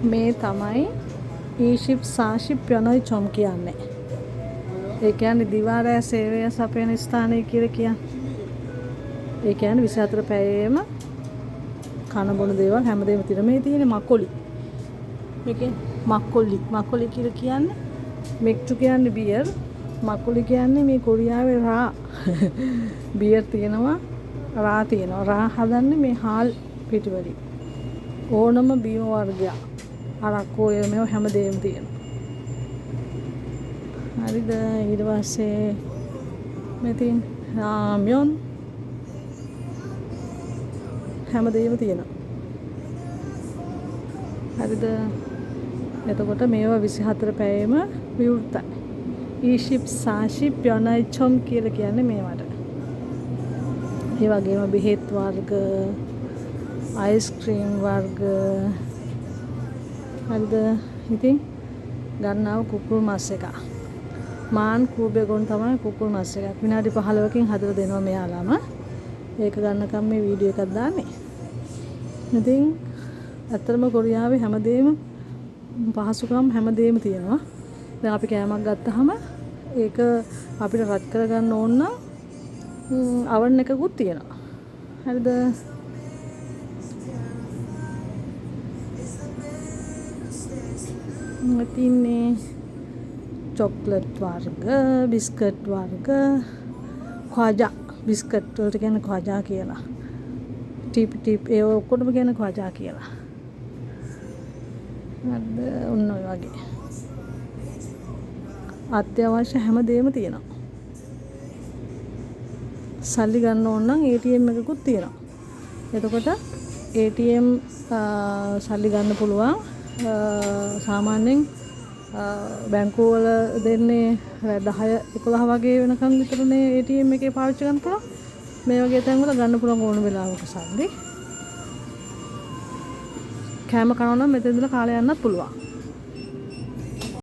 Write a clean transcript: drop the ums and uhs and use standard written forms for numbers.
මේ තමයි ඊශිප් සාශිප් යනයි චොම් කියන්නේ. ඒ කියන්නේ දිවාරෑ සේවය සපයන ස්ථානය කියලා කියන්නේ. ඒ කියන්නේ 24 පැයේම කන බොන දේවල් හැමදේම තියෙන මේ තියෙන මක්කොලි. මේකේ මක්කොලි කියලා කියන්නේ මෙක්ටු කියන්නේ බියර්. මක්කොලි කියන්නේ මේ කොරියාවේ රා. බියර් තියෙනවා රා තියෙනවා. රා හදන්නේ මේ හාල් පිටි වලින්. ඕනම බීම වර්ගයක්. අරක්කෝ මේව හැමදේම තියෙනවා. හරිද? ඊට පස්සේ මේ තියෙන රාම්යොන් හැමදේම තියෙනවා. හරිද? එතකොට මේවා 24 පැයෙම විවෘතයි. ඊශිප් සාශිප් යනයි චොම් කියලා කියන්නේ මේවට. ඒ වගේම බෙහෙත් වර්ග, අයිස්ක්‍රීම් වර්ග. හරිද? ඉතින් ගන්නාව කුකුල් මස් එක. මාන් කූබෙගොන් තමයි කුකුල් මස් එකක්. විනාඩි 15කින් හදලා දෙනවා මෙයාලම. ඒක ගන්නකම් මේ වීඩියෝ එකක් දාන්නේ. ඉතින් අතරම කොරියාවේ හැමදේම පහසුකම් හැමදේම තියෙනවා. දැන් අපි කෑමක් ගත්තාම ඒක අපිට රත් කරගන්න ඕන නම් oven එකකුත් තියෙනවා. හරිද? තින්නේ චොක්ලට් වර්ග, බිස්කට් වර්ග, ඛවාජා බිස්කට් වලට කියන්නේ ඛවාජා කියලා. ටිප් ඒ ඔක්කොටම කියන්නේ ඛවාජා කියලා. හරිද? ඔන්න ඔය වගේ. අත්‍යවශ්‍ය හැමදේම තියෙනවා. සල්ලි ගන්න ඕන නම් ATM එකකුත් තියෙනවා. එතකොට ATM සල්ලි ගන්න පුළුවන්. සාමාන්‍යයෙන් බැංකුවල දෙන්නේ 10 11 වගේ වෙනකන් විතරනේ ATM එකේ පාවිච්චි කරන්න පුළුවන්. මේ වගේ තැන්වල ගන්න පුළුවන් ඕන වෙලාවක සල්ලි. කෑම කනවා නම් මෙතන ඉඳලා කාලය යන්නත් පුළුවන්.